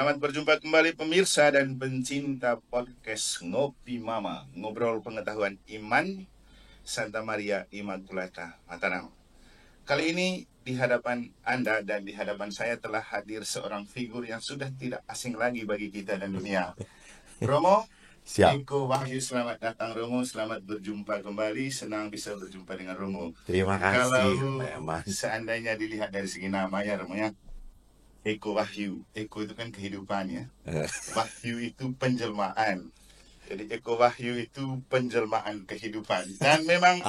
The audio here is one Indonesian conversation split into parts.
Selamat berjumpa kembali pemirsa dan pencinta podcast Ngopi Mama, ngobrol pengetahuan iman, Santa Maria Immaculata Mataram. Kali ini di hadapan Anda dan di hadapan saya telah hadir seorang figur yang sudah tidak asing lagi bagi kita dan dunia. Romo, Siap. Eko Wahyu, selamat datang Romo, selamat berjumpa kembali, senang bisa berjumpa dengan Romo. Terima kasih. Kalau seandainya dilihat dari segi nama ya Romo ya, Eko Wahyu, Eko itu kan kehidupan ya, Wahyu itu penjelmaan. Jadi Eko Wahyu itu penjelmaan kehidupan. Dan memang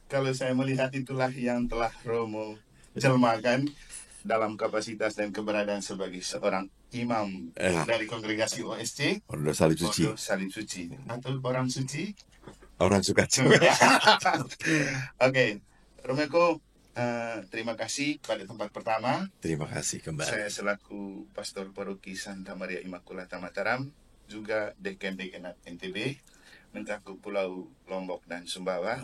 kalau saya melihat itulah yang telah Romo jelmakan dalam kapasitas dan keberadaan sebagai seorang imam dari kongregasi OSC, Ordo Salib Suci. Ordo Salib Suci, atau orang suci. Orang suka cewek. Oke, Romo Eko, terima kasih pada tempat pertama. Terima kasih kembali. Saya selaku Pastor Paroki Santa Maria Immaculata Mataram, juga Dekan-Dekanat NTB, mencakup Pulau Lombok dan Sumbawa.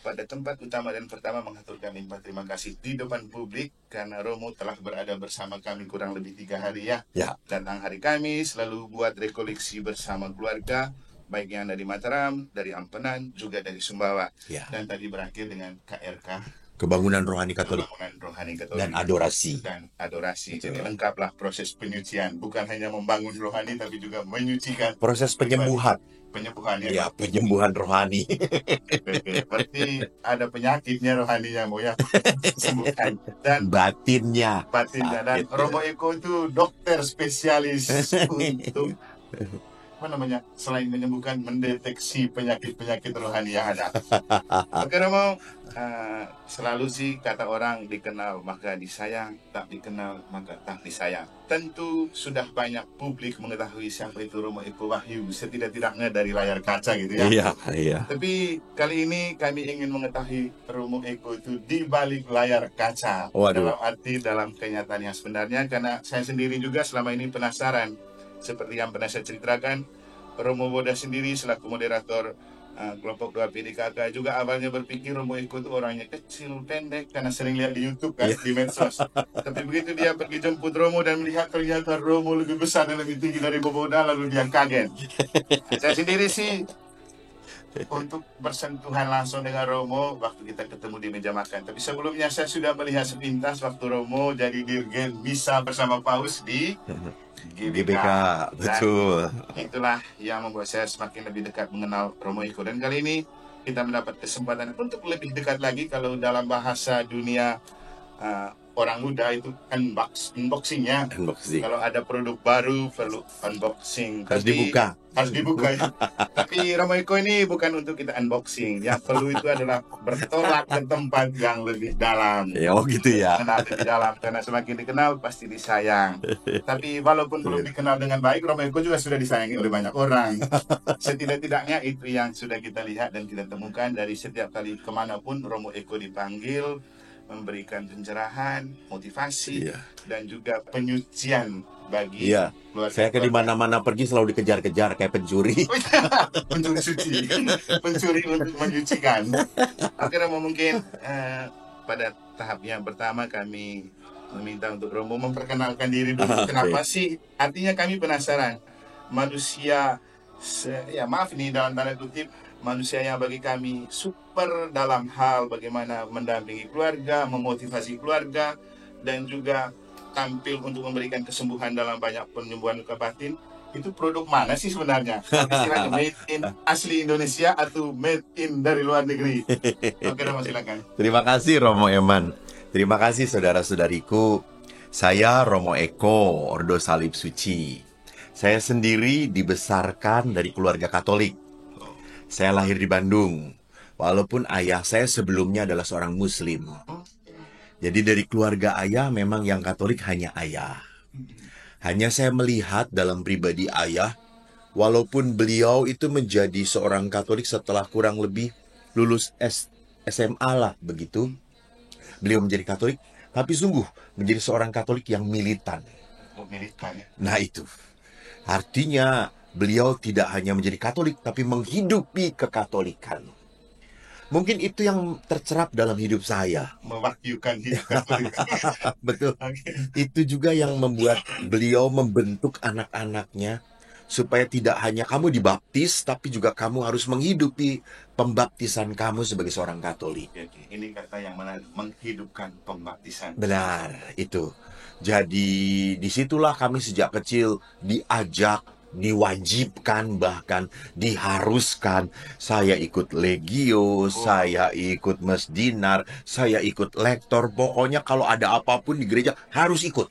Pada tempat utama dan pertama mengaturkan limpah terima kasih di depan publik karena Romo telah berada bersama kami kurang lebih 3 hari ya. Datang hari Kamis, lalu buat rekoleksi bersama keluarga, baik yang dari Mataram, dari Ampenan, juga dari Sumbawa. Dan tadi berakhir dengan KRK, Kebangunan Rohani Katolik dan adorasi. Jadi lengkaplah proses penyucian, bukan hanya membangun rohani tapi juga menyucikan. Proses penyembuhan. Penyembuhan ya. Ya, penyembuhan rohani. Berarti ada penyakitnya rohaninya Mo ya. Sembuhkan. Dan batinnya. Dan Romo Eko itu dokter spesialis untuk selain menyembuhkan, mendeteksi penyakit-penyakit rohani yang ada. Oke Romo, selalu sih kata orang dikenal maka disayang, tak dikenal maka tak disayang. Tentu sudah banyak publik mengetahui siapa itu Romo Eko Wahyu, setidak-tidaknya dari layar kaca gitu ya. Iya. Tapi kali ini kami ingin mengetahui Romo Eko itu di balik layar kaca. Waduh. Dalam kenyataan yang sebenarnya, karena saya sendiri juga selama ini penasaran. Seperti yang pernah saya ceritakan, Romo Boda sendiri selaku moderator kelompok doa PDKK juga awalnya berpikir Romo Eko itu orangnya kecil, pendek, karena sering lihat di YouTube kan, di medsos. Tapi begitu dia pergi jemput Romo dan melihat ternyata Romo lebih besar dan lebih tinggi dari Boda, lalu dia kaget. Saya sendiri sih untuk bersentuhan langsung dengan Romo waktu kita ketemu di meja makan. Tapi sebelumnya saya sudah melihat sepintas waktu Romo jadi dirgen misa bersama Paus di GBK, betul. Itulah yang membuat saya semakin lebih dekat mengenal Romo Eko. Dan kali ini kita mendapat kesempatan untuk lebih dekat lagi. Kalau dalam bahasa dunia orang muda itu unboxing ya. Kalau ada produk baru perlu unboxing. Harus dibuka ya. Tapi Romo Eko ini bukan untuk kita unboxing. Yang perlu itu adalah bertolak ke tempat yang lebih dalam. Oh gitu ya. Kenal lebih dalam, karena semakin dikenal pasti disayang. Tapi walaupun belum dikenal dengan baik, Romo Eko juga sudah disayangi oleh banyak orang. Setidak-tidaknya itu yang sudah kita lihat dan kita temukan dari setiap kali kemanapun Romo Eko dipanggil, memberikan pencerahan, motivasi, dan juga penyucian bagi keluarga. Saya ke dimana-mana pergi selalu dikejar-kejar kayak pencuri. Pencuri suci, pencuri untuk menyucikan. Akhirnya mungkin pada tahap yang pertama kami meminta untuk Romo memperkenalkan diri dulu. Kenapa sih? Artinya kami penasaran. Manusia, maaf ini dalam tanda kutip, manusia yang bagi kami super dalam hal bagaimana mendampingi keluarga, memotivasi keluarga, dan juga tampil untuk memberikan kesembuhan dalam banyak penyembuhan luka batin. Itu produk mana sih sebenarnya? Istilahnya made in asli Indonesia atau made in dari luar negeri? Oke Romo, silakan. Terima kasih Romo Eman. Terima kasih saudara-saudariku. Saya Romo Eko, Ordo Salib Suci. Saya sendiri dibesarkan dari keluarga Katolik. Saya lahir di Bandung, walaupun ayah saya sebelumnya adalah seorang Muslim. Jadi dari keluarga ayah memang yang Katolik hanya ayah. Hanya saya melihat dalam pribadi ayah, walaupun beliau itu menjadi seorang Katolik setelah kurang lebih lulus SMA lah begitu. Beliau menjadi Katolik, tapi sungguh menjadi seorang Katolik yang militan. Nah itu, artinya beliau tidak hanya menjadi Katolik, tapi menghidupi kekatolikan. Mungkin itu yang tercerap dalam hidup saya. Mewakyukan hidup Katolik. Betul. Oke. Itu juga yang membuat beliau membentuk anak-anaknya supaya tidak hanya kamu dibaptis, tapi juga kamu harus menghidupi pembaptisan kamu sebagai seorang Katolik. Oke. Ini kata yang menarik, menghidupkan pembaptisan. Benar, itu. Jadi disitulah kami sejak kecil diajak, diwajibkan, bahkan diharuskan. Saya ikut legio, saya ikut mesdinar, saya ikut lektor. Pokoknya kalau ada apapun di gereja harus ikut.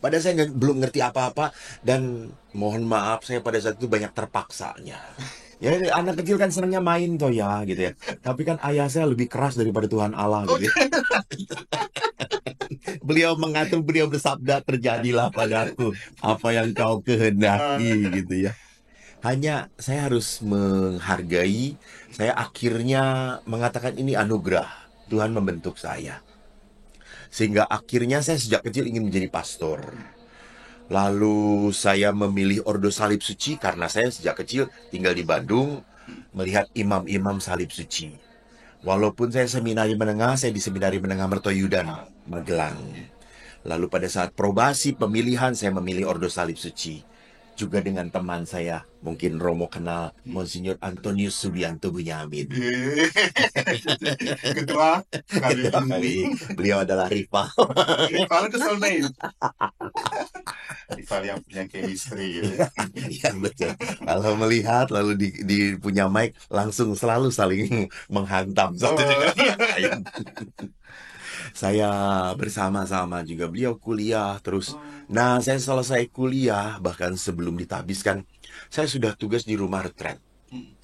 Padahal saya belum ngerti apa-apa, dan mohon maaf saya pada saat itu banyak terpaksanya. Ya anak kecil kan senangnya main toh ya gitu ya. Tapi kan ayah saya lebih keras daripada Tuhan Allah gitu ya. Beliau mengatur, beliau bersabda, terjadilah padaku apa yang kau kehendaki gitu ya. Hanya saya harus menghargai, saya akhirnya mengatakan ini anugerah. Tuhan membentuk saya. Sehingga akhirnya saya sejak kecil ingin menjadi pastor. Lalu saya memilih Ordo Salib Suci karena saya sejak kecil tinggal di Bandung, melihat imam-imam salib suci. Walaupun saya seminari menengah, saya di seminari menengah Mertoyudan, Magelang. Lalu pada saat probasi pemilihan, saya memilih Ordo Salib Suci. Juga dengan teman saya, mungkin Romo kenal, Monsignor Antonius Subianto Bunyamin. Ketua kali. Beliau adalah rival. Rival itu soulmate. Rival yang punya chemistry gitu. Ya betul. Kalau melihat lalu di punya mic, langsung selalu saling menghantam satu dengan yang lain. Saya bersama-sama juga, beliau kuliah terus. Nah, saya selesai kuliah, bahkan sebelum ditabiskan, saya sudah tugas di rumah retret.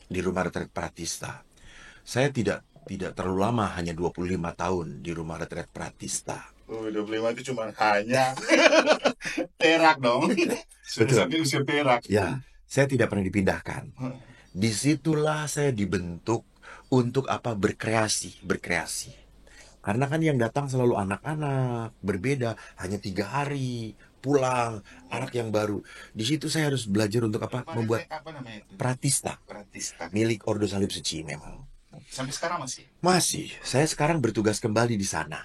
Di rumah retret Pratista. Saya tidak terlalu lama, hanya 25 tahun di rumah retret Pratista. 25 itu cuma hanya perak dong. Sudah sampai usia perak. Ya, saya tidak pernah dipindahkan. Disitulah saya dibentuk untuk apa? Berkreasi. Karena kan yang datang selalu anak-anak, berbeda, hanya 3 hari, pulang, anak yang baru. Di situ saya harus belajar untuk apa? Membuat Apa namanya itu? Pratista, Pratista. milik Ordo Salib Suci memang. Sampai sekarang masih? Masih, saya sekarang bertugas kembali di sana.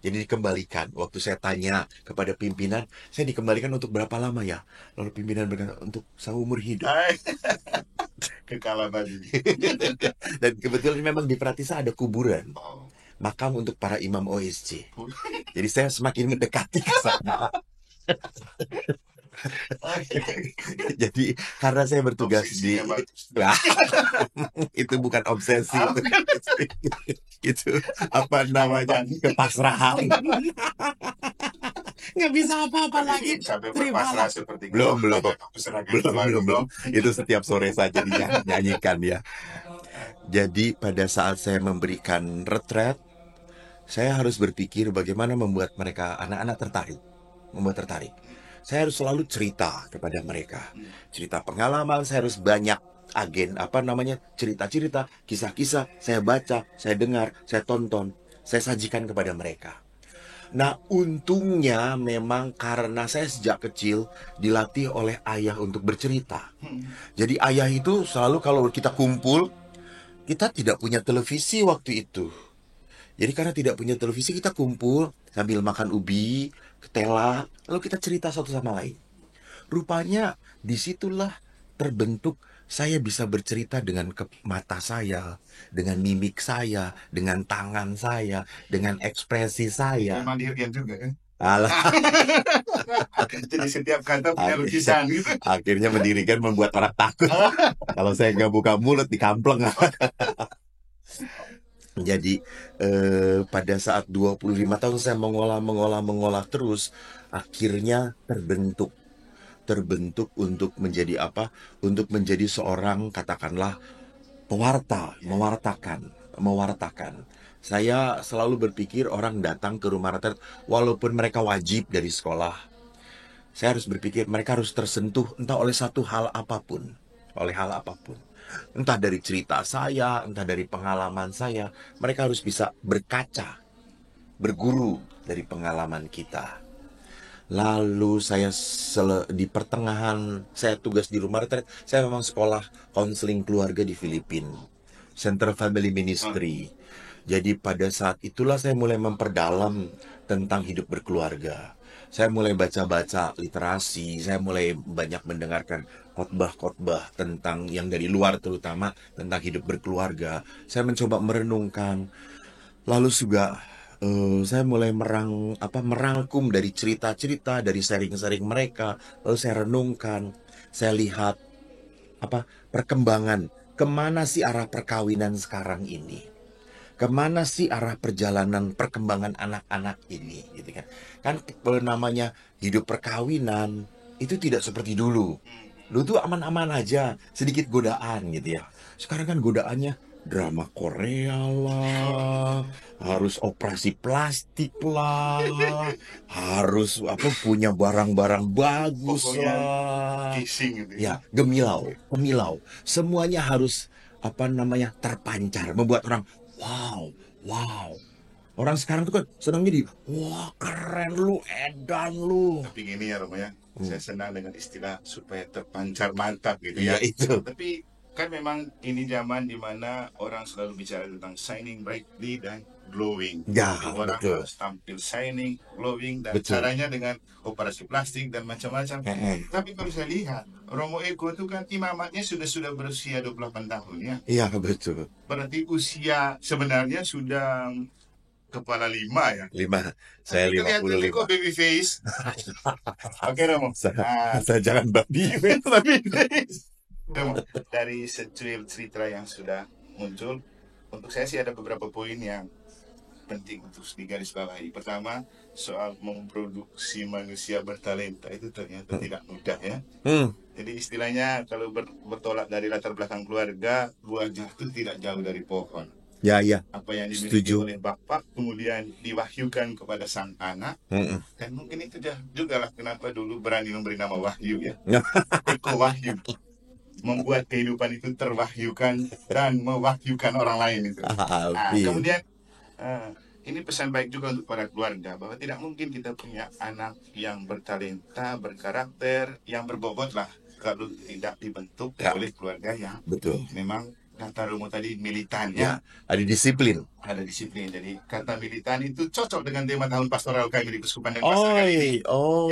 Jadi dikembalikan. Waktu saya tanya kepada pimpinan, saya dikembalikan untuk berapa lama ya? Lalu pimpinan berkata, untuk seumur hidup. Kekalahan tadi. Dan kebetulan memang di Pratista ada kuburan. Makam untuk para imam OSC. Jadi saya semakin mendekati ke sana. Jadi karena saya bertugas di itu bukan obsesi. Itu apa namanya? Kepasrahan. Nggak bisa apa-apa lagi. Terima kasih. Belum. Itu setiap sore saja dinyanyikan ya. Jadi pada saat saya memberikan retret, saya harus berpikir bagaimana membuat mereka, anak-anak tertarik. Saya harus selalu cerita kepada mereka. Cerita pengalaman, saya harus banyak cerita-cerita, kisah-kisah, saya baca, saya dengar, saya tonton, saya sajikan kepada mereka. Nah, untungnya memang karena saya sejak kecil dilatih oleh ayah untuk bercerita. Jadi ayah itu selalu kalau kita kumpul, kita tidak punya televisi waktu itu. Jadi karena tidak punya televisi, kita kumpul sambil makan ubi, ketela, lalu kita cerita satu sama lain. Rupanya disitulah terbentuk saya bisa bercerita dengan mata saya, dengan mimik saya, dengan tangan saya, dengan ekspresi saya. Memang dihirkan juga kan? Alah. Jadi setiap kata punya lukisan gitu. Akhirnya mendirikan membuat orang takut. Kalau saya nggak buka mulut dikampleng. Jadi pada saat 25 tahun saya mengolah terus, akhirnya terbentuk untuk menjadi apa? Untuk menjadi seorang, katakanlah, mewartakan. Saya selalu berpikir orang datang ke rumah retret walaupun mereka wajib dari sekolah. Saya harus berpikir mereka harus tersentuh entah oleh satu hal apapun. Entah dari cerita saya, entah dari pengalaman saya, mereka harus bisa berkaca, berguru dari pengalaman kita. Lalu saya di pertengahan saya tugas di rumah retret, saya memang sekolah konseling keluarga di Filipina. Center Family Ministry. Jadi pada saat itulah saya mulai memperdalam tentang hidup berkeluarga. Saya mulai baca-baca literasi, saya mulai banyak mendengarkan khotbah-khotbah tentang yang dari luar, terutama tentang hidup berkeluarga. Saya mencoba merenungkan. Lalu juga saya mulai merangkum dari cerita-cerita, dari sharing-sharing mereka. Lalu saya renungkan, saya lihat perkembangan, kemana sih arah perkawinan sekarang ini? Kemana sih arah perjalanan perkembangan anak-anak ini, gitu kan? Kan namanya hidup perkawinan itu tidak seperti dulu. Dulu tuh aman-aman aja, sedikit godaan gitu ya. Sekarang kan godaannya drama Korea lah, harus operasi plastik lah, harus punya barang-barang bagus Pokoknya lah. kissing gitu Ya, gemilau. Semuanya harus terpancar, membuat orang wow. Orang sekarang tuh kan senangnya wah keren lu, edan lu. Tapi gini ya Romo ya, saya senang dengan istilah supaya terpancar mantap gitu Iya ya. itu. Tapi kan memang ini zaman dimana orang selalu bicara tentang shining brightly dan glowing. Ya, Jadi orang betul. harus tampil shining, glowing, dan Betul. caranya dengan operasi plastik dan macam-macam. Tapi kalau saya lihat, Romo Eko itu kan imamatnya sudah berusia 28 tahun ya. Iya, betul. Berarti usia sebenarnya sudah kepala 5 ya. 5. Saya Tapi kelihatannya 55. kok baby face. Oke Romo. Saya jangan babi. Romo, dari secuil cerita yang sudah muncul, untuk saya sih ada beberapa poin yang penting untuk digarisbawahi. Pertama, soal memproduksi manusia bertalenta itu ternyata tidak mudah ya. Jadi istilahnya kalau bertolak dari latar belakang keluarga, buahnya itu tidak jauh dari pohon. Ya. Apa yang dimiliki Setuju. oleh bapak kemudian diwahyukan kepada sang anak, dan mungkin itu juga lah kenapa dulu berani memberi nama Wahyu ya. Eko Wahyu, membuat kehidupan itu terwahyukan dan mewahyukan orang lain itu. Kemudian ini pesan baik juga untuk para keluarga bahwa tidak mungkin kita punya anak yang bertalenta, berkarakter, yang berbobot lah kalau tidak dibentuk oleh keluarga yang Betul. memang kata Romo tadi militan Ya, ada disiplin. Ada disiplin. Jadi kata militan itu cocok dengan tema tahun pastoral kami di Keuskupan Denpasar kali ini.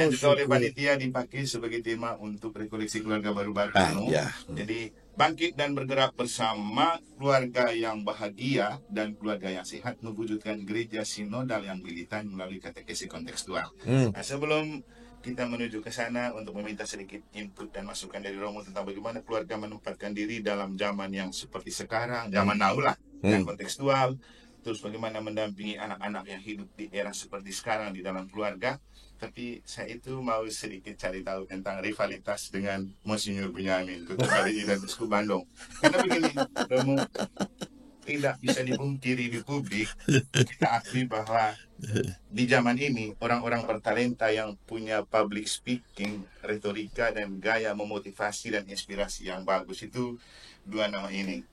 Yang juga oleh panitia dipakai sebagai tema untuk rekoleksi keluarga baru-baru. Ya. Jadi bangkit dan bergerak bersama keluarga yang bahagia dan keluarga yang sehat mewujudkan gereja sinodal yang militan melalui katekesi kontekstual. Nah, sebelum kita menuju ke sana untuk meminta sedikit input dan masukan dari Romo tentang bagaimana keluarga menempatkan diri dalam zaman yang seperti sekarang, zaman now lah, dan kontekstual, terus bagaimana mendampingi anak-anak yang hidup di era seperti sekarang di dalam keluarga. Tapi saya itu mau sedikit cari tahu tentang rivalitas dengan Monsinyur Bunyamin, Ketua KDI dan Biskup Bandung. Karena begini, Romo, tidak bisa dipungkiri di publik, kita akui bahwa di zaman ini orang-orang bertalenta yang punya public speaking, retorika dan gaya memotivasi dan inspirasi yang bagus itu dua nama ini,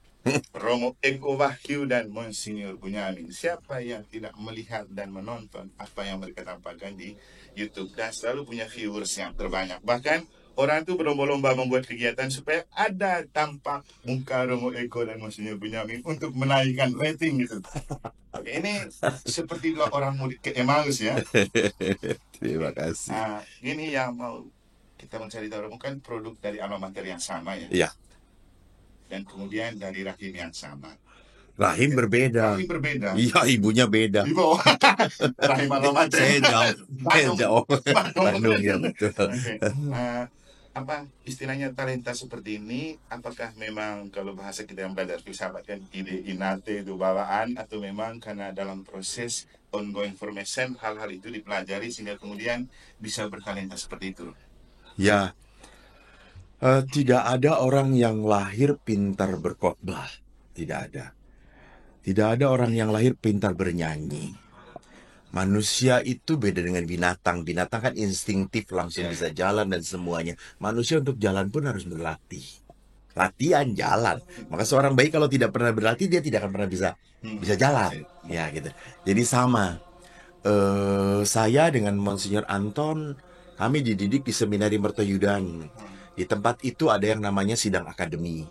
Romo Eko Wahyu dan Monsinyur Bunyamin. Siapa yang tidak melihat dan menonton apa yang mereka tampilkan di YouTube dan selalu punya viewers yang terbanyak. Bahkan orang itu berlomba-lomba membuat kegiatan supaya ada tampak muka Romo Eko dan Monsinyur Bunyamin untuk menaikkan rating gitu. Oke, ini seperti orang mudik ke Emmaus ya. Terima kasih. Nah, ini yang mau kita mencari tahu, kan produk dari alma mater yang sama ya. Iya. Dan kemudian dari rahim yang sama. Rahim berbeda. Rahim berbeda. Iya, ibunya beda. Ibu. Rahim alma mater. Saya jauh. Bandung ya betul. Okay. Apa istilahnya talenta seperti ini, apakah memang kalau bahasa kita yang belajar filsafat kan ide innate itu bawaan, atau memang karena dalam proses ongoing formation hal-hal itu dipelajari sehingga kemudian bisa bertalenta seperti itu? Ya, tidak ada orang yang lahir pintar berkhotbah. Tidak ada. Tidak ada orang yang lahir pintar bernyanyi. Manusia itu beda dengan binatang. Binatang kan instingtif, langsung bisa jalan dan semuanya. Manusia untuk jalan pun harus berlatih. Latihan jalan. Maka seorang bayi kalau tidak pernah berlatih, dia tidak akan pernah bisa jalan. Ya gitu. Jadi sama. Saya dengan Monsinyur Anton, kami dididik di Seminari Mertoyudan. Di tempat itu ada yang namanya sidang akademi.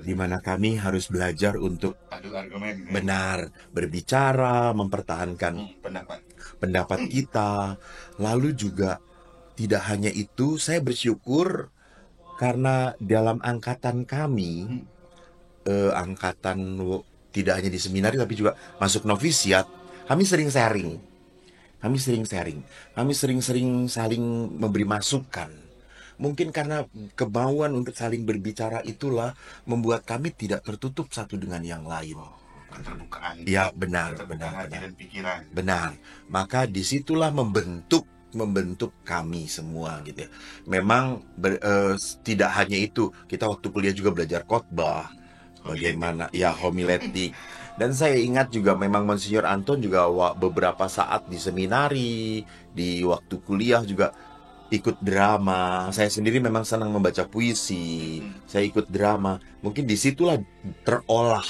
di mana kami harus belajar untuk adu argumen gitu ya. benar berbicara, mempertahankan Pendapat. pendapat kita. Lalu juga tidak hanya itu, saya bersyukur karena dalam angkatan kami, tidak hanya di seminari tapi juga masuk novisiat, kami sering sharing. Kami sering-sering saling memberi masukan. Mungkin karena kemauan untuk saling berbicara itulah membuat kami tidak tertutup satu dengan yang lain. Keterbukaan. Ya, benar. Keterbukaan hati dan pikiran. Benar. Maka disitulah membentuk kami semua gitu ya. Memang tidak hanya itu, kita waktu kuliah juga belajar khotbah, bagaimana ya homiletik. Dan saya ingat juga memang Monsinyur Anton juga beberapa saat di seminari, di waktu kuliah juga ikut drama. Saya sendiri memang senang membaca puisi. Saya ikut drama. Mungkin disitulah terolah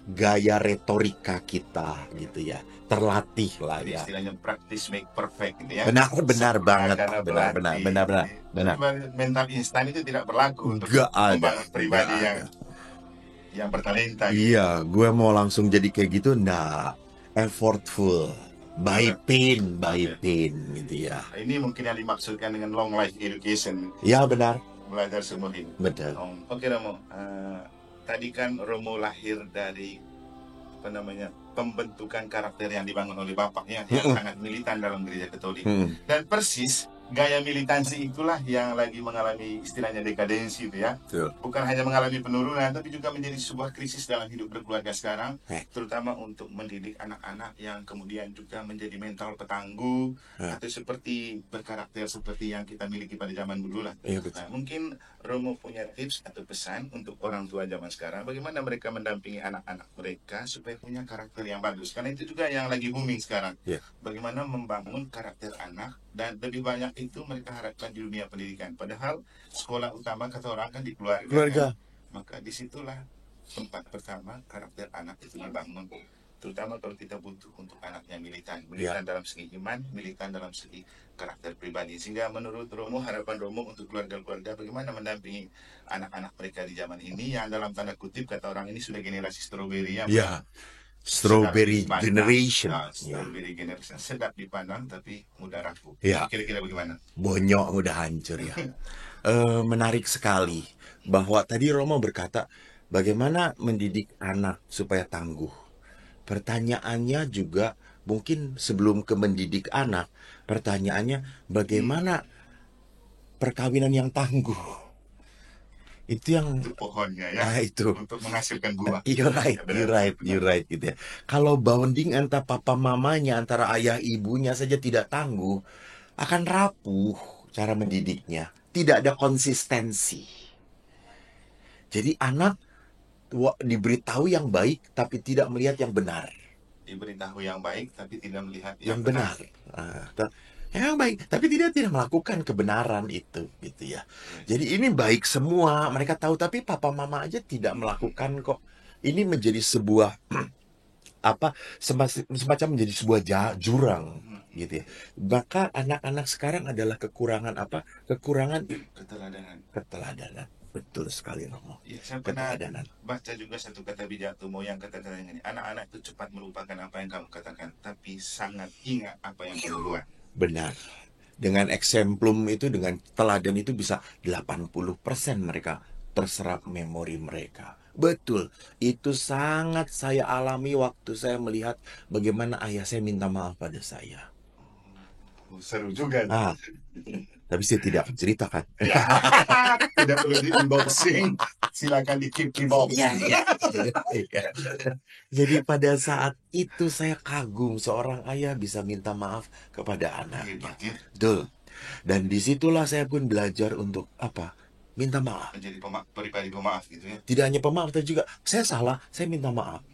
gaya retorika kita gitu ya. Terlatih lah Jadi ya. istilahnya practice make perfect gitu ya. Benar banget. Karena Benar. berlatih. Mental instan itu tidak berlaku untuk Nggak ada. membangun pribadi Nggak yang bertalenta. Gitu. Iya, gue mau langsung jadi kayak gitu, nah, effortful, by pain gitu ya. Ini mungkin yang dimaksudkan dengan long life education. Ya benar, Belajar seumur hidup. betul. Oke Romo, tadi kan Romo lahir dari pembentukan karakter yang dibangun oleh bapaknya yang sangat militan dalam gereja Katolik. Dan persis gaya militansi itulah yang lagi mengalami istilahnya dekadensi itu ya. Betul. Bukan hanya mengalami penurunan, tapi juga menjadi sebuah krisis dalam hidup berkeluarga sekarang, terutama untuk mendidik anak-anak yang kemudian juga menjadi mental petangguh atau seperti berkarakter seperti yang kita miliki pada zaman dulu lah. Iya, betul. Nah, mungkin Romo punya tips atau pesan untuk orang tua zaman sekarang, bagaimana mereka mendampingi anak-anak mereka supaya punya karakter yang bagus, karena itu juga yang lagi booming sekarang. Bagaimana membangun karakter anak, dan lebih banyak itu mereka harapkan di dunia pendidikan, padahal sekolah utama kata orang kan di keluarga. Kan? Maka disitulah tempat pertama karakter anak itu dibangun, terutama kalau kita butuh untuk anak yang militan dalam segi iman, militan dalam segi karakter pribadi. Sehingga menurut Romo, harapan Romo untuk keluarga-keluarga bagaimana mendampingi anak-anak mereka di zaman ini yang dalam tanda kutip kata orang ini sudah generasi strawberry ya. Strawberry generation. Strawberry generation sedap dipandang tapi mudah rapuh. Ya. Kira-kira bagaimana? Bonyok mudah hancur ya. Menarik sekali bahwa tadi Romo berkata bagaimana mendidik anak supaya tangguh. Pertanyaannya juga mungkin sebelum ke mendidik anak, pertanyaannya bagaimana perkawinan yang tangguh. Itu yang itu pohonnya ya. Itu untuk menghasilkan buah. You're right gitu ya. Kalau bonding antara papa mamanya, antara ayah ibunya saja tidak tangguh, akan rapuh cara mendidiknya. Tidak ada konsistensi. Jadi anak diberitahu yang baik tapi tidak melihat yang benar. Diberitahu yang baik tapi tidak melihat yang benar. Yang baik tapi tidak melakukan kebenaran itu gitu ya. Jadi ini baik semua, mereka tahu tapi papa mama aja tidak melakukan kok. Ini menjadi sebuah semacam menjadi sebuah jurang gitu ya. Maka anak-anak sekarang adalah kekurangan keteladanan. Betul sekali Romo. Ya, saya pernah baca juga satu kata bijak Tumo yang kata-kata ini, anak-anak itu cepat melupakan apa yang kamu katakan, tapi sangat ingat apa yang kamu buat. Benar. Dengan eksemplum itu, dengan teladan itu bisa 80% mereka terserap memori mereka. Betul. Itu sangat saya alami waktu saya melihat bagaimana ayah saya minta maaf pada saya. Seru juga. Tapi saya tidak akan ceritakan. Tidak perlu di unboxing. Silakan di keep di box. Jadi pada saat itu saya kagum seorang ayah bisa minta maaf kepada anaknya. Betul. Dan disitulah saya pun belajar untuk minta maaf. Menjadi pribadi pemaaf gitu ya. Tidak hanya pemaaf, tapi juga saya salah, saya minta maaf.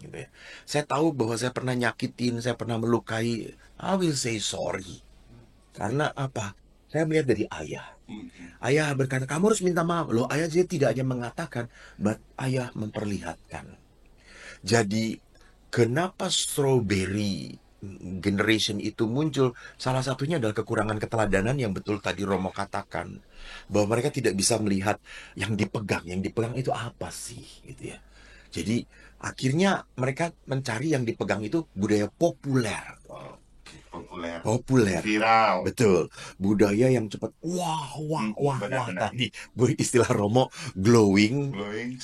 Gitu ya. Saya tahu bahwa saya pernah nyakitin, saya pernah melukai. I will say sorry. Karena saya melihat dari ayah. Ayah berkata, kamu harus minta maaf. Loh, ayah dia tidak hanya mengatakan, but ayah memperlihatkan. Jadi, kenapa strawberry generation itu muncul, salah satunya adalah kekurangan keteladanan yang betul tadi Romo katakan. Bahwa mereka tidak bisa melihat yang dipegang itu apa sih, gitu ya. Jadi akhirnya mereka mencari yang dipegang itu budaya populer. Populer, Populer. viral. Betul. Budaya yang cepat. Wah, wah, wah, wah. Benar-benar. Tadi istilah Romo glowing. Glowing,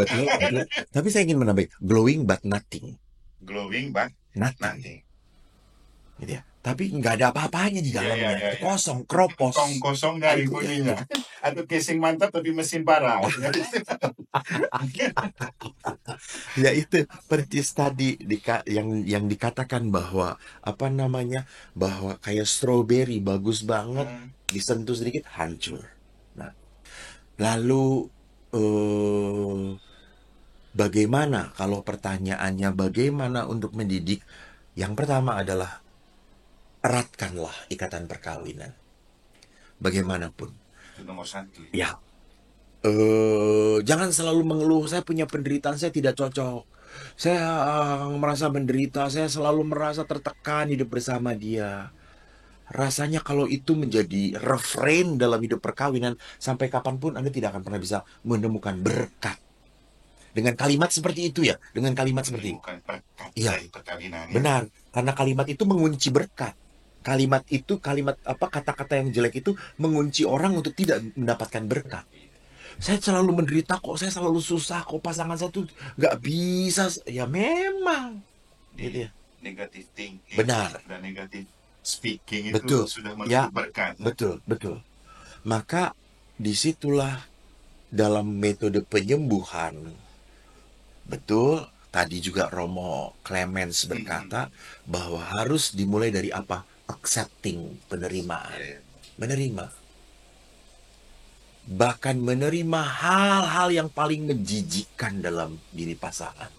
Betul, betul. Tapi saya ingin menambah glowing but nothing. glowing but Nothing. Gitu ya. Tapi nggak ada apa-apanya di dalamnya. Ya. Kosong, kropos. Kosong dari Itu, bunyinya. iya. Atau casing mantap tapi mesin parah. Ya itu persis tadi yang dikatakan bahwa bahwa kayak strawberry bagus banget, disentuh sedikit hancur. Nah, lalu bagaimana kalau pertanyaannya bagaimana untuk mendidik? Yang pertama adalah eratkanlah ikatan perkawinan. Bagaimanapun. Itu nomor 1. Ya. Jangan selalu mengeluh, saya punya penderitaan, saya tidak cocok. Saya merasa menderita, saya selalu merasa tertekan hidup bersama dia. Rasanya kalau itu menjadi refrain dalam hidup perkawinan, sampai kapanpun Anda tidak akan pernah bisa menemukan berkat. Dengan kalimat seperti itu ya, dengan kalimat seperti itu. Bukan berkat Iya. dari perkawinan. Benar, karena kalimat itu mengunci berkat. Kata-kata yang jelek itu mengunci orang untuk tidak mendapatkan berkat. Saya selalu menderita kok, saya selalu susah kok, pasangan saya tuh nggak bisa. Ya memang, gitu ya. Negative thinking. Benar. Dan negative speaking Betul. itu sudah Ya, menutup berkat. betul. Maka disitulah dalam metode penyembuhan, betul. Tadi juga Romo Clemens berkata bahwa harus dimulai dari apa? Accepting, penerimaan. Menerima. Bahkan menerima hal-hal yang paling menjijikkan dalam diri pasangan.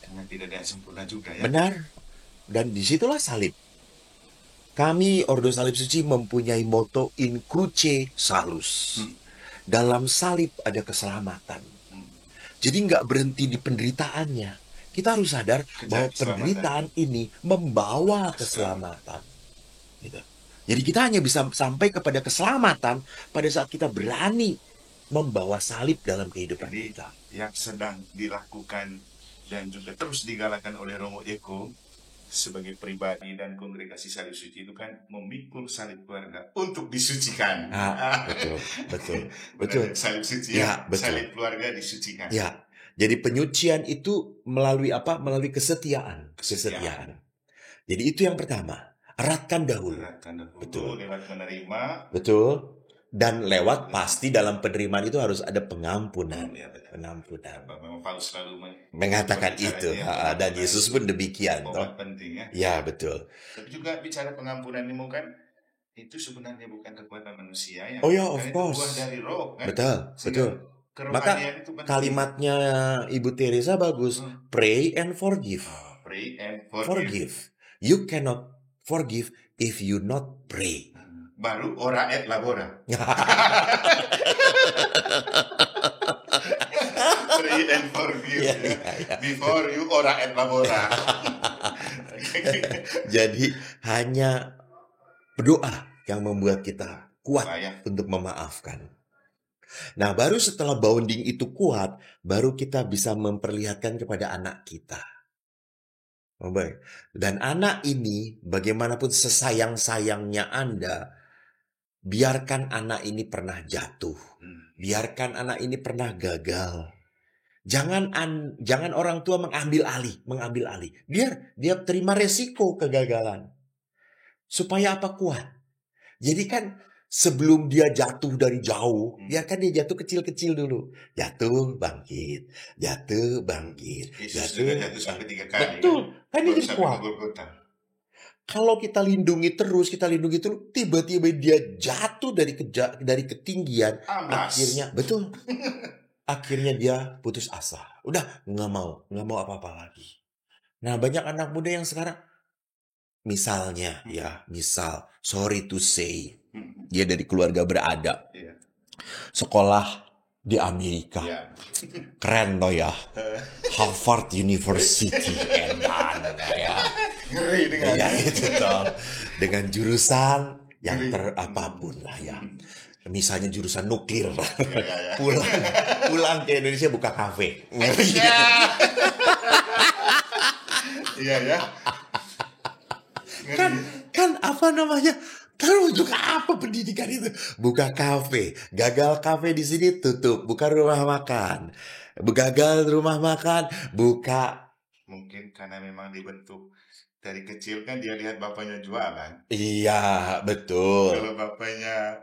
Karena tidak ada yang sempurna juga ya. Benar. Dan disitulah salib. Kami Ordo Salib Suci mempunyai moto In Cruce Salus. Dalam salib ada keselamatan. Jadi nggak berhenti di penderitaannya. Kita harus sadar bahwa penderitaan ini membawa keselamatan. Gitu. Jadi kita hanya bisa sampai kepada keselamatan pada saat kita berani membawa salib dalam kehidupan kita. Yang sedang dilakukan dan juga terus digalakan oleh Romo Eko sebagai pribadi dan kongregasi Salib Suci itu kan memikul salib keluarga untuk disucikan. Betul. Salib suci Ya, betul. salib keluarga disucikan. Ya. Jadi penyucian itu melalui apa? Melalui kesetiaan. Jadi itu yang pertama. Eratkan dahulu. Betul. Lewat menerima. Betul. Dan lewat pasti dalam penerimaan itu harus ada pengampunan. Pengampunan. Memang Paulus selalu mengatakan itu. Dan Yesus pun demikian. Obat penting ya. Ya, betul. Tapi juga bicara pengampunan ini kan itu sebenarnya bukan kekuatan manusia ya. Oh ya, of course. Buah dari roh kan. Betul. Maka kalimatnya Ibu Teresa bagus. Pray and forgive. Pray and forgive. You cannot forgive if you not pray. Baru ora et labora. Pray and forgive. Before you ora et labora. Jadi hanya berdoa yang membuat kita kuat untuk memaafkan. Nah, baru setelah bonding itu kuat, baru kita bisa memperlihatkan kepada anak kita. Dan anak ini, bagaimanapun sesayang-sayangnya Anda, biarkan anak ini pernah jatuh. Biarkan anak ini pernah gagal. Jangan orang tua mengambil alih. Biar dia terima resiko kegagalan. Supaya apa? Kuat. Jadi kan sebelum dia jatuh dari jauh, biarkan dia jatuh kecil-kecil dulu. Jatuh, bangkit. Jatuh sampai 3 kali. Betul. Kan dia jadi kuat. Kalau kita lindungi terus, tiba-tiba dia jatuh dari ketinggian. Akhirnya, betul. Akhirnya dia putus asa. Udah, nggak mau apa-apa lagi. Nah, banyak anak muda yang sekarang, misal, sorry to say, dia dari keluarga beradab, sekolah di Amerika, keren loh ya, Harvard University, Ngeri dengan. Ya itu toh. Dengan jurusan yang Ngeri. terapapun lah ya. Misalnya jurusan nuklir. Ya. Pulang ke Indonesia buka kafe. Ya. Iya ya. Kan apa namanya? Kan untuk apa pendidikan itu? Buka kafe, gagal kafe di sini tutup, buka rumah makan. Gagal rumah makan, buka. Mungkin karena memang dibentuk dari kecil kan dia lihat bapaknya jualan. Iya, betul. Kalau bapaknya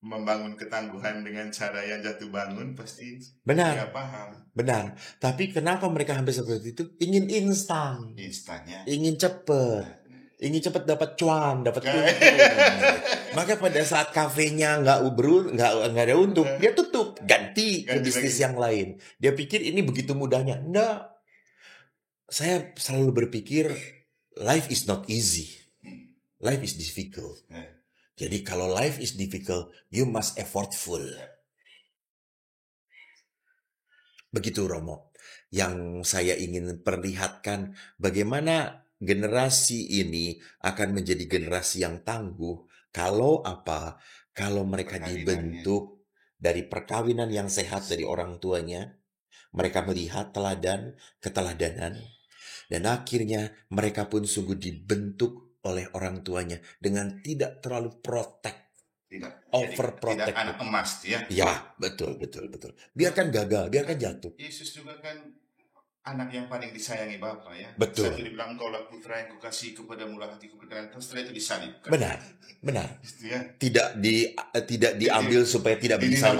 membangun ketangguhan dengan cara yang jatuh bangun, pasti Benar. dia paham. Benar. Tapi kenapa mereka hampir seperti itu? Ingin instan, Instannya. ingin cepet. Ingin cepat dapat cuan, dapat untung. Maka pada saat kafenya nggak ada untung, dia tutup, ganti ke Ganti bisnis lagi. yang lain. Dia pikir ini begitu mudahnya. Enggak. Saya selalu berpikir life is not easy. Life is difficult. Jadi kalau life is difficult, you must effortful. Begitu Romo. Yang saya ingin perlihatkan bagaimana generasi ini akan menjadi generasi yang tangguh kalau apa? Kalau mereka dibentuk dari perkawinan yang sehat dari orang tuanya, mereka melihat keteladanan, dan akhirnya mereka pun sungguh dibentuk oleh orang tuanya dengan tidak terlalu overprotect. Tidak anak emas ya. Ya, betul. Biarkan gagal, biarkan jatuh. Yesus juga kan anak yang paling disayangi Bapa ya. Betul. Satu dibilang engkaulah putra yang kukasih kepada mula hatiku keterangan. Terus setelah itu disalibkan. Benar. Gitu ya. Tidak diambil supaya tidak bisa.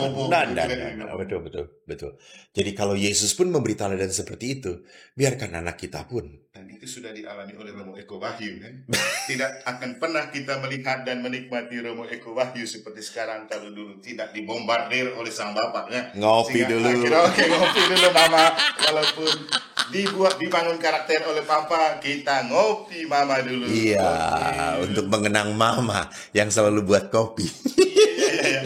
Betul. Jadi kalau Yesus pun memberi teladan seperti itu, biarkan anak kita pun. Dan itu sudah dialami oleh Romo Eko Wahyu kan. Tidak akan pernah kita melihat dan menikmati Romo Eko Wahyu seperti sekarang kalau dulu tidak dibombardir oleh sang bapak ya. Ngopi dulu. Ngopi dulu mama. Walaupun dibangun karakter oleh papa, kita ngopi mama dulu. Iya, untuk mengenang mama yang selalu buat kopi. Iya.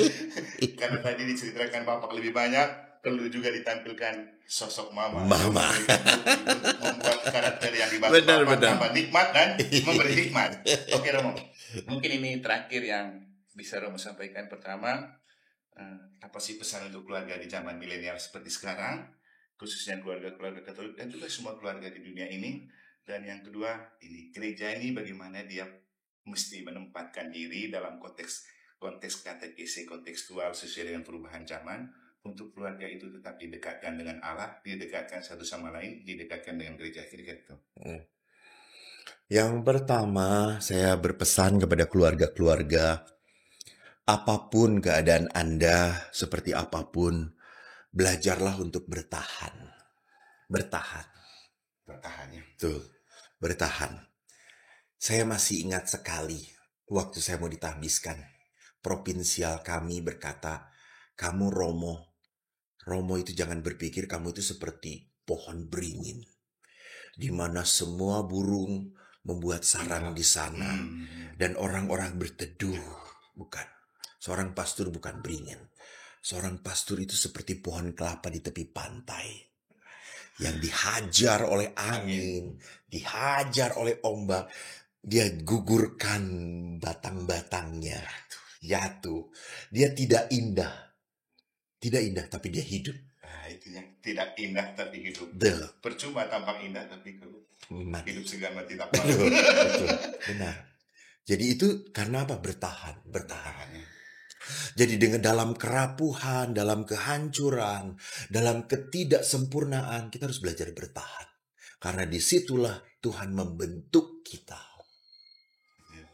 Karena tadi diceritakan bapak lebih banyak, perlu juga ditampilkan sosok mama. Untuk membuat karakter yang dibangun bapak tambah nikmat dan memberi hikmat. Oke Romo, mungkin ini terakhir yang bisa Romo sampaikan. Pertama, apa sih pesan untuk keluarga di zaman milenial seperti sekarang, khususnya keluarga-keluarga Katolik dan juga semua keluarga di dunia ini. Dan yang kedua, ini gereja ini bagaimana dia mesti menempatkan diri dalam konteks katekese kontekstual sesuai dengan perubahan zaman untuk keluarga itu tetap didekatkan dengan Allah, didekatkan satu sama lain, didekatkan dengan gereja gitu. Yang pertama, saya berpesan kepada keluarga-keluarga, apapun keadaan Anda, seperti apapun, belajarlah untuk bertahan. Bertahan ya. Tuh, bertahan. Saya masih ingat sekali waktu saya mau ditahbiskan. Provinsial kami berkata, kamu Romo itu jangan berpikir kamu itu seperti pohon beringin, di mana semua burung membuat sarang di sana dan orang-orang berteduh. Bukan. Seorang pastor bukan beringin. Seorang pastor itu seperti pohon kelapa di tepi pantai yang dihajar oleh angin, dihajar oleh ombak. Dia gugurkan batang-batangnya, jatuh. Dia tidak indah, tapi dia hidup. Itu yang tidak indah tapi hidup. Percuma tampak indah tapi hidup segan mati tak mau. Betul, benar. Jadi itu karena apa? Bertahan. Jadi dengan dalam kerapuhan, dalam kehancuran, dalam ketidaksempurnaan, kita harus belajar bertahan. Karena disitulah Tuhan membentuk kita.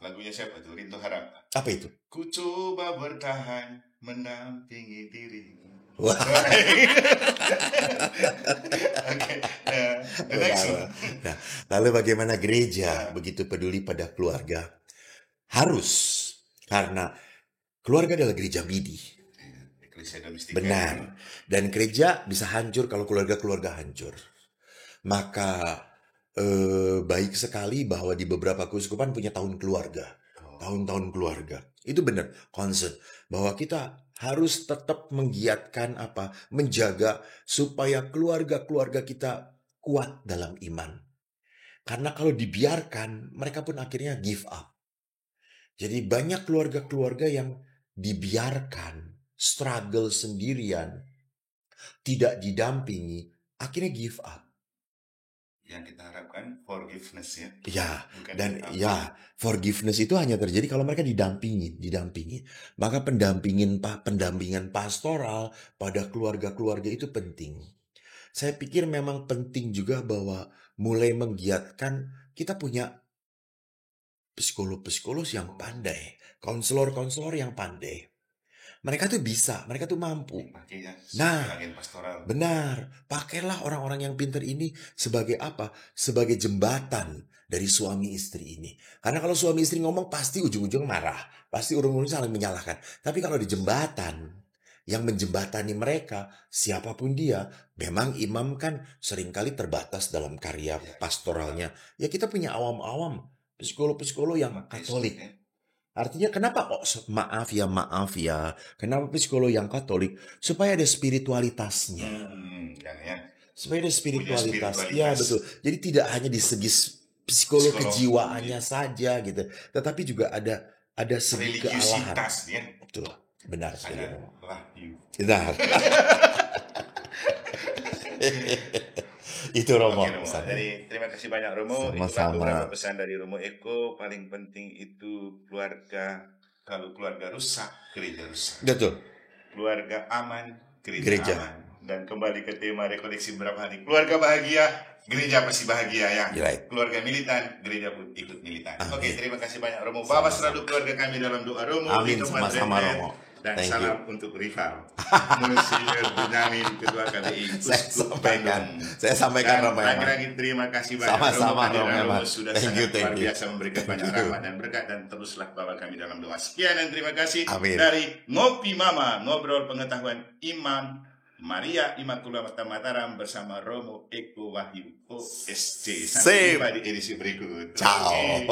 Lagunya siapa tuh? Rinto Harap. Apa itu? Ku coba bertahan mendampingi dirimu. Wah. Nah, lalu bagaimana gereja begitu peduli pada keluarga? Harus, karena keluarga adalah gereja midi. Benar. Dan gereja bisa hancur kalau keluarga-keluarga hancur. Maka baik sekali bahwa di beberapa keuskupan punya tahun keluarga. Tahun-tahun keluarga. Itu benar, concern. Bahwa kita harus tetap menggiatkan menjaga supaya keluarga-keluarga kita kuat dalam iman. Karena kalau dibiarkan, mereka pun akhirnya give up. Jadi banyak keluarga-keluarga yang dibiarkan, struggle sendirian, tidak didampingi, akhirnya give up. Yang kita harapkan forgiveness ya. Ya, Bukan dan kita. ya, forgiveness itu hanya terjadi kalau mereka didampingi. Maka pendampingan pastoral pada keluarga-keluarga itu penting. Saya pikir memang penting juga bahwa mulai menggiatkan kita punya psikolog-psikolog yang pandai, konselor-konselor yang pandai. Mereka tuh bisa, mereka tuh mampu. Dipakai ya Nah, sebagai pastoral. benar, pakailah orang-orang yang pintar ini sebagai apa? Sebagai jembatan dari suami istri ini. Karena kalau suami istri ngomong pasti ujung-ujung marah, pasti ujung-ujung saling menyalahkan. Tapi kalau di jembatan, yang menjembatani mereka, siapapun dia, memang imam kan seringkali terbatas dalam karya pastoralnya. Ya kita punya awam-awam, psikolog-psikolog yang Katolik. ya. Artinya kenapa kok maaf ya, kenapa psikolog yang Katolik? Supaya ada spiritualitasnya. Ya. Supaya ada spiritualitas. spiritualitas. Ya betul. Jadi tidak hanya di segi psikolog kejiwaannya saja gitu, tetapi juga ada segi kealahan. Religiusitas ya. Betul. Benar sekali. Ada wahyu. Benar. Itu Romo. Oke, Romo. Jadi terima kasih banyak Romo. Itulah Sama-sama. beberapa pesan dari Romo Eko. Paling penting itu keluarga. Kalau keluarga rusak, gereja rusak. Betul. Keluarga aman, Gereja. aman. Dan kembali ke tema rekoleksi beberapa hari. Keluarga bahagia, gereja pasti bahagia ya. Right. Keluarga militan, gereja pun ikut militan. Amin. Oke, terima kasih banyak Romo. Bawa selalu keluarga kami dalam doa Romo. Amin, di tempat sama-sama, Rennet. Romo. Dan Thank salam untuk rival Monsinyur Benyamin Ketua KBI Saya sampaikan dan Romo. lagi-lagi terima kasih banyak Sama-sama, Romo. Romo. Sudah Thank you, sangat luar thank you. biasa memberikan banyak rahmat dan berkat. Dan teruslah bawa kami dalam doa. Sekian dan terima kasih. Amin. Dari Ngopi Mama, Ngobrol Pengetahuan Iman Maria Immaculata Mataram bersama Romo Eko Wahyu OSC. Sampai jumpa di edisi berikut. Ciao. Oke.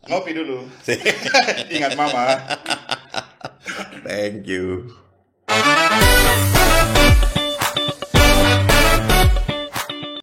Ngopi dulu. Ingat Mama. Thank you.